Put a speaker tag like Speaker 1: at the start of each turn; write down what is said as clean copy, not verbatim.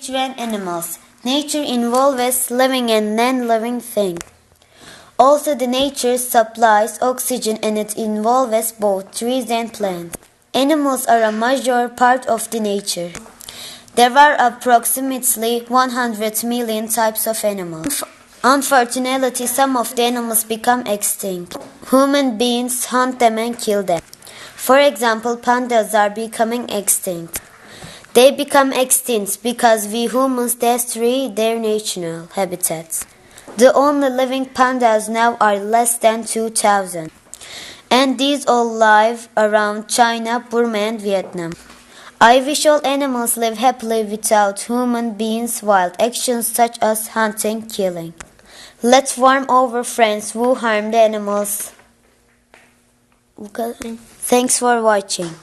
Speaker 1: Nature and animals. Nature involves living and non-living things. Also, the nature supplies oxygen and it involves both trees and plants. Animals are a major part of the nature. There are approximately 100 million types of animals. Unfortunately, some of the animals become extinct. Human beings hunt them and kill them. For example, pandas are becoming extinct. They become extinct because we humans destroy their natural habitats. The only living pandas now are less than 2,000. And these all live around China, Burma and Vietnam. I wish all animals live happily without human beings' wild actions such as hunting, killing. Let's warn our friends who harm the animals. Thanks for watching.